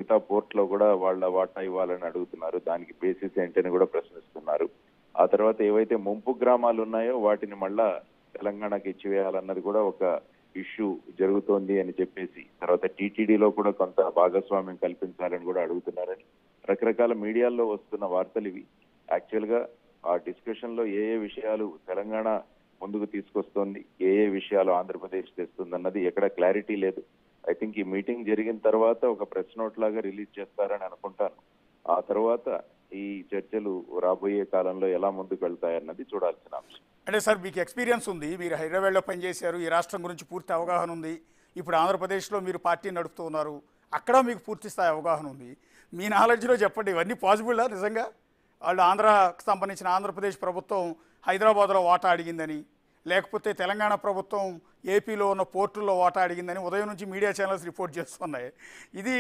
మిగతా పోర్ట్లో కూడా వాళ్ళ వాటా ఇవ్వాలని అడుగుతున్నారు. దానికి బేసిస్ ఏంటని కూడా ప్రశ్నిస్తున్నారు. ఆ తర్వాత ఏవైతే ముంపు గ్రామాలు ఉన్నాయో వాటిని మళ్ళా తెలంగాణకి ఇచ్చివేయాలన్నది కూడా ఒక ఇష్యూ జరుగుతోంది అని చెప్పేసి, తర్వాత టీటీడీలో కూడా కొంత భాగస్వామ్యం కల్పించాలని కూడా అడుగుతున్నారని రకరకాల మీడియాల్లో వస్తున్న వార్తలు ఇవి. యాక్చువల్ గా ఆ డిస్కషన్ లో ఏ విషయాలు తెలంగాణ ముందుకు తీసుకొస్తోంది, ఏ విషయాలు ఆంధ్రప్రదేశ్ తెస్తుందన్నది ఎక్కడ క్లారిటీ లేదు. ఐ థింక్ ఈ మీటింగ్ జరిగిన తర్వాత ఒక ప్రెస్ నోట్ లాగా రిలీజ్ చేస్తారని అనుకుంటాను. ఆ తర్వాత ఈ చర్చలు రాబోయే కాలంలో ఎలా ముందుకు వెళ్తాయన్నది చూడాల్సిన అంశం. అంటే సార్ మీకు ఎక్స్పీరియన్స్ ఉంది, మీరు హైదరాబాద్లో పనిచేశారు, ఈ రాష్ట్రం గురించి పూర్తి అవగాహన ఉంది. ఇప్పుడు ఆంధ్రప్రదేశ్లో మీరు పార్టీ నడుపుతూ ఉన్నారు, అక్కడ మీకు పూర్తి స్థాయి అవగాహన ఉంది. మీ నాలెడ్జ్లో చెప్పండి, ఇవన్నీ పాసిబుల్లా నిజంగా? వాళ్ళు ఆంధ్రాకు సంబంధించిన ఆంధ్రప్రదేశ్ ప్రభుత్వం హైదరాబాద్లో వాటా అడిగిందని, లేకపోతే తెలంగాణ ప్రభుత్వం ఏపీలో ఉన్న పోర్టుల్లో వాటా అడిగిందని ఉదయం నుంచి మీడియా ఛానల్స్ రిపోర్ట్ చేస్తున్నాయి. ఇది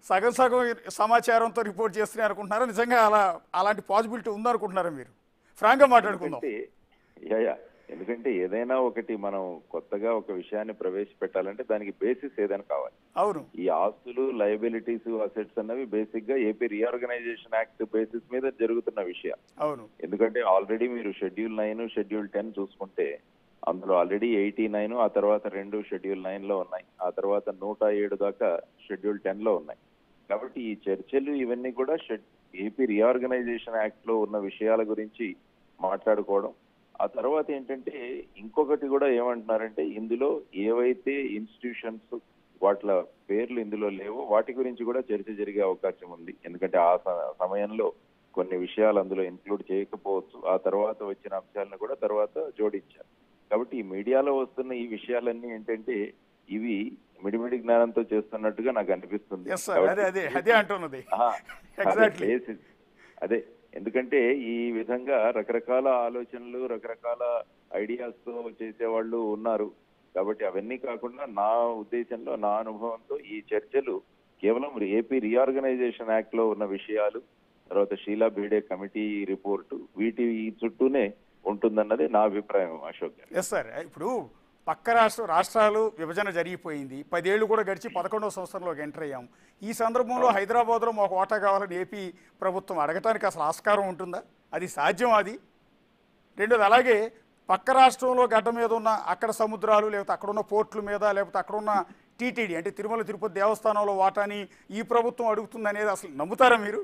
సగం సగం సమాచారంతో రిపోర్ట్ చేస్తున్నాయి అనుకుంటున్నారా? నిజంగా అలాంటి పాసిబిలిటీ ఉందనుకుంటున్నారా మీరు? ఫ్రాంక్గా మాట్లాడుకుందాం. ఎందుకంటే ఏదైనా ఒకటి మనం కొత్తగా ఒక విషయాన్ని ప్రవేశపెట్టాలంటే దానికి బేసిస్ ఏదైనా కావాలి. అవును, ఈ ఆస్తులు, లయబిలిటీస్, అసెట్స్ అన్నవి బేసిక్ గా ఏపీ రీఆర్గనైజేషన్ యాక్ట్ బేసిస్ మీద జరుగుతున్న విషయం. అవును. ఎందుకంటే ఆల్రెడీ మీరు షెడ్యూల్ 9, షెడ్యూల్ 10 చూసుకుంటే అందులో ఆల్రెడీ 89, ఆ తర్వాత 2 షెడ్యూల్ 9 లో ఉన్నాయి, ఆ తర్వాత 107 దాకా షెడ్యూల్ 10 లో ఉన్నాయి. కాబట్టి ఈ చర్చలు ఇవన్నీ కూడా ఏపీ రీఆర్గనైజేషన్ యాక్ట్ లో ఉన్న విషయాల గురించి మాట్లాడుకోవడం. ఆ తర్వాత ఏంటంటే ఇంకొకటి కూడా ఏమంటున్నారంటే ఇందులో ఏవైతే ఇన్స్టిట్యూషన్స్ వాటి పేర్లు ఇందులో లేవో వాటి గురించి కూడా చర్చ జరిగే అవకాశం ఉంది. ఎందుకంటే ఆ సమయంలో కొన్ని విషయాలు అందులో ఇన్క్లూడ్ చేయకపోవచ్చు. ఆ తర్వాత వచ్చిన అంశాలను కూడా తర్వాత జోడించారు. కాబట్టి ఈ మీడియాలో వస్తున్న ఈ విషయాలన్నీ ఏంటంటే ఇవి మిడిమిడి జ్ఞానంతో చేస్తున్నట్టుగా నాకు అనిపిస్తుంది. అదే ఎందుకంటే ఈ విధంగా రకరకాల ఆలోచనలు, రకరకాల ఐడియాస్ తో చేసేవాళ్ళు ఉన్నారు. కాబట్టి అవన్నీ కాకుండా నా ఉద్దేశంలో, నా అనుభవంతో ఈ చర్చలు కేవలం ఏపీ రీఆర్గనైజేషన్ యాక్ట్ లో ఉన్న విషయాలు, తర్వాత షీలా బీడే కమిటీ రిపోర్టు, వీటి చుట్టూనే ఉంటుందన్నది నా అభిప్రాయం. అశోక్ గారు. ఎస్ సార్, ఇప్పుడు పక్క రాష్ట్రాలు విభజన జరిగిపోయింది, 10 ఏళ్ళు కూడా గడిచి 11వ సంవత్సరంలోకి ఎంటర్ అయ్యాం. ఈ సందర్భంలో హైదరాబాద్లో మాకు వాటా కావాలని ఏపీ ప్రభుత్వం అడగటానికి అసలు ఆస్కారం ఉంటుందా? అది సాధ్యం? అది రెండోది, అలాగే పక్క రాష్ట్రంలో గడ్డ మీద ఉన్న అక్కడ సముద్రాలు, లేకపోతే అక్కడ ఉన్న పోర్టుల మీద, లేకపోతే అక్కడ ఉన్న టీటీడీ అంటే తిరుమల తిరుపతి దేవస్థానంలో వాటాని ఈ ప్రభుత్వం అడుగుతుంది అనేది అసలు నమ్ముతారా మీరు?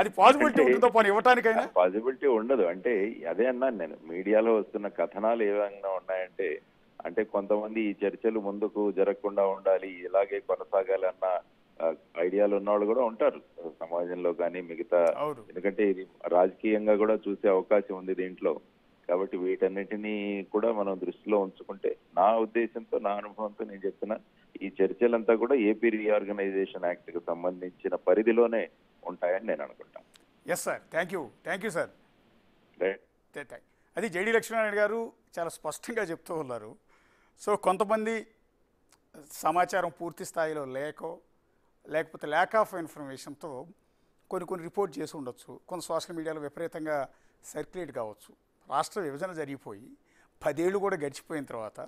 అది పాసిబిలిటీ ఉంటుందో పని ఇవ్వటానికైనా? పాసిబిలిటీ ఉండదు. అంటే అదే అన్నాను నేను, మీడియాలో వస్తున్న కథనాలు ఏమైనా ఉన్నాయంటే అంటే కొంతమంది ఈ చర్చలు ముందుకు జరగకుండా ఉండాలి, ఇలాగే కొనసాగాలి అన్న ఐడియాలు ఉన్న వాళ్ళు కూడా ఉంటారు సమాజంలో కానీ మిగతా. ఎందుకంటే ఇది రాజకీయంగా కూడా చూసే అవకాశం ఉంది దీంట్లో. కాబట్టి వీటన్నిటినీ కూడా మనం దృష్టిలో ఉంచుకుంటే నా ఉద్దేశంతో, నా అనుభవంతో నేను చెప్తున్నా, ఈ చర్చలంతా కూడా ఏపీ రీఆర్గనైజేషన్ యాక్ట్ కి సంబంధించిన పరిధిలోనే ఉంటాయని నేను అనుకుంటాను. Yes sir, thank you sir. అది జేడీ లక్ష్మీనారాయణ గారు చాలా స్పష్టంగా చెప్తూ ఉన్నారు. సో కొంతమంది సమాచారం పూర్తి స్థాయిలో లేకపోతే ల్యాక్ ఆఫ్ ఇన్ఫర్మేషన్తో కొన్ని రిపోర్ట్ చేసి ఉండొచ్చు, కొన్ని సోషల్ మీడియాలో విపరీతంగా సర్క్యులేట్ కావచ్చు. రాష్ట్ర విభజన జరిగిపోయి 10 ఏళ్ళు కూడా గడిచిపోయిన తర్వాత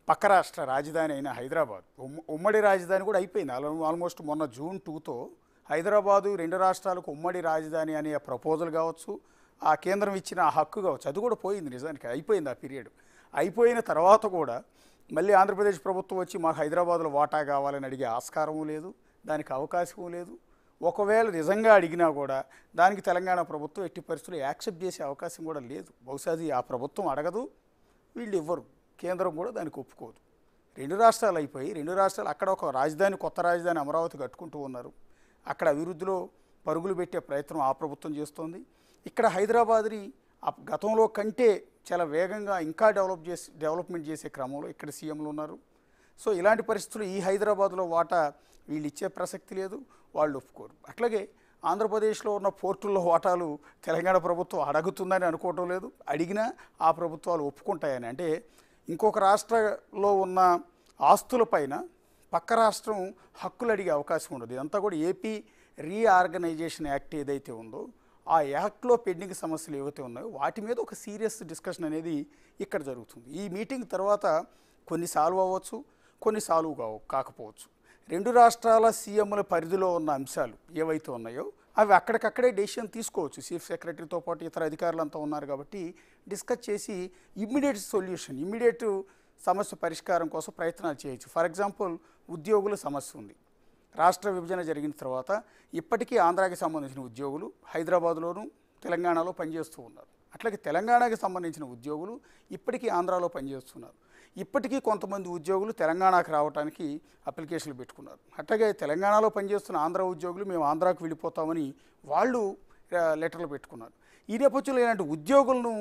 పక్క రాష్ట్ర రాజధాని అయిన హైదరాబాద్, ఉమ్మడి రాజధాని కూడా అయిపోయింది. ఆల్మోస్ట్ మొన్న June 2తో హైదరాబాదు 2 రాష్ట్రాలకు ఉమ్మడి రాజధాని అనే ప్రపోజల్ కావచ్చు, ఆ కేంద్రం ఇచ్చిన ఆ హక్కు కావచ్చు, అది కూడా పోయింది. నిజానికి అయిపోయింది ఆ పీరియడ్. అయిపోయిన తర్వాత కూడా మళ్ళీ ఆంధ్రప్రదేశ్ ప్రభుత్వం వచ్చి మాకు హైదరాబాద్లో వాటా కావాలని అడిగే ఆస్కారము లేదు, దానికి అవకాశము లేదు. ఒకవేళ నిజంగా అడిగినా కూడా దానికి తెలంగాణ ప్రభుత్వం ఎట్టి పరిస్థితుల్లో యాక్సెప్ట్ చేసే అవకాశం కూడా లేదు. బహుశా అది ఆ ప్రభుత్వం అడగదు, వీళ్ళు ఇవ్వరు, కేంద్రం కూడా దానికి ఒప్పుకోదు. 2 రాష్ట్రాలు అయిపోయి 2 రాష్ట్రాలు అక్కడ ఒక రాజధాని, కొత్త రాజధాని అమరావతి కట్టుకుంటూ ఉన్నారు. అక్కడ అభివృద్ధిలో పరుగులు పెట్టే ప్రయత్నం ఆ ప్రభుత్వం చేస్తోంది. ఇక్కడ హైదరాబాద్ని గతంలో కంటే చాలా వేగంగా ఇంకా డెవలప్మెంట్ చేసే క్రమంలో ఇక్కడ సీఎంలు ఉన్నారు. సో ఇలాంటి పరిస్థితులు ఈ హైదరాబాద్లో వాటా వీళ్ళు ఇచ్చే ప్రసక్తి లేదు, వాళ్ళు ఒప్పుకోరు. అట్లాగే ఆంధ్రప్రదేశ్లో ఉన్న పోర్టుల్లో వాటాలు తెలంగాణ ప్రభుత్వం అడుగుతుందని అనుకోవటం లేదు, అడిగినా ఆ ప్రభుత్వాలు ఒప్పుకుంటాయని. అంటే ఇంకొక రాష్ట్రంలో ఉన్న ఆస్తులపైన పక్క రాష్ట్రం హక్కులు అడిగే అవకాశం ఉండదు. ఇదంతా కూడా ఏపీ రీఆర్గనైజేషన్ యాక్ట్ ఏదైతే ఉందో ఆ యాక్ట్లో పెండింగ్ సమస్యలు ఏవైతే ఉన్నాయో వాటి మీద ఒక సీరియస్ డిస్కషన్ అనేది ఇక్కడ జరుగుతుంది. ఈ మీటింగ్ తర్వాత కొన్ని సాల్వ్ అవ్వచ్చు, కొన్ని సాల్వ్ కాకపోవచ్చు. రెండు రాష్ట్రాల సీఎంల పరిధిలో ఉన్న అంశాలు ఏవైతే ఉన్నాయో అవి అక్కడికక్కడే డెసిషన్ తీసుకోవచ్చు. చీఫ్ సెక్రటరీతో పాటు ఇతర అధికారులంతా ఉన్నారు కాబట్టి డిస్కస్ చేసి ఇమ్మీడియట్ సొల్యూషన్, ఇమ్మీడియట్ సమస్య పరిష్కారం కోసం ప్రయత్నాలు చేయొచ్చు. ఫర్ ఎగ్జాంపుల్, ఉద్యోగుల సమస్య ఉంది. రాష్ట్ర విభజన జరిగిన తర్వాత ఇప్పటికీ ఆంధ్రాకి సంబంధించిన ఉద్యోగులు హైదరాబాద్లోను తెలంగాణలో పనిచేస్తూ ఉన్నారు. అట్లాగే తెలంగాణకి సంబంధించిన ఉద్యోగులు ఇప్పటికీ ఆంధ్రాలో పనిచేస్తున్నారు. ఇప్పటికీ కొంతమంది ఉద్యోగులు తెలంగాణకు రావడానికి అప్లికేషన్లు పెట్టుకున్నారు. అట్లాగే తెలంగాణలో పనిచేస్తున్న ఆంధ్ర ఉద్యోగులు మేము ఆంధ్రాకు వెళ్ళిపోతామని వాళ్ళు లెటర్లు పెట్టుకున్నారు. ఈ నేపథ్యంలో ఇలాంటి ఉద్యోగులను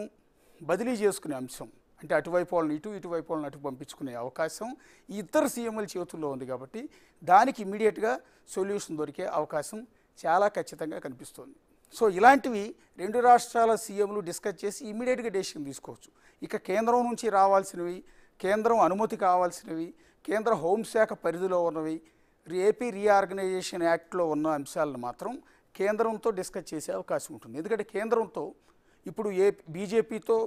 బదిలీ చేసుకునే అంశం, అంటే అటువైపు వాళ్ళని ఇటువైపు వాళ్ళని అటు పంపించుకునే అవకాశం ఈ ఇద్దరు సీఎంల చేతుల్లో ఉంది కాబట్టి దానికి ఇమీడియట్గా సొల్యూషన్ దొరికే అవకాశం చాలా ఖచ్చితంగా కనిపిస్తుంది. సో ఇలాంటివి రెండు రాష్ట్రాల సీఎంలు డిస్కస్ చేసి ఇమీడియట్గా డెసిషన్ తీసుకోవచ్చు. ఇక కేంద్రం నుంచి రావాల్సినవి, కేంద్రం అనుమతి కావాల్సినవి, కేంద్ర హోంశాఖ పరిధిలో ఉన్నవి, ఏపీ రీఆర్గనైజేషన్ యాక్ట్లో ఉన్న అంశాలను మాత్రం కేంద్రంతో డిస్కస్ చేసే అవకాశం ఉంటుంది. ఎందుకంటే కేంద్రంతో ఇప్పుడు బీజేపీతో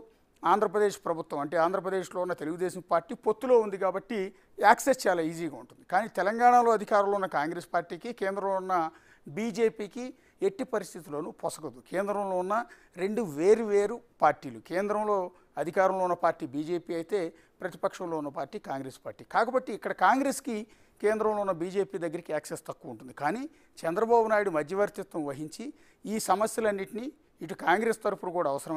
ఆంధ్రప్రదేశ్ ప్రభుత్వం, అంటే ఆంధ్రప్రదేశ్లో ఉన్న తెలుగుదేశం పార్టీ పొత్తులో ఉంది కాబట్టి యాక్సెస్ చాలా ఈజీగా ఉంటుంది. కానీ తెలంగాణలో అధికారంలో ఉన్న కాంగ్రెస్ పార్టీకి, కేంద్రంలో ఉన్న బీజేపీకి ఎట్టి పరిస్థితుల్లోనూ పొసగదు. కేంద్రంలో ఉన్న రెండు వేరు పార్టీలు, కేంద్రంలో అధికారంలో ఉన్న పార్టీ బీజేపీ అయితే ప్రతిపక్షంలో ఉన్న పార్టీ కాంగ్రెస్ పార్టీ. కాబట్టి ఇక్కడ కాంగ్రెస్కి కేంద్రంలో ఉన్న బీజేపీ దగ్గరికి యాక్సెస్ తక్కువ ఉంటుంది. కానీ చంద్రబాబు నాయుడు మధ్యవర్తిత్వం వహించి ఈ సమస్యలన్నింటినీ ఇటు కాంగ్రెస్ తరఫున కూడా అవసరం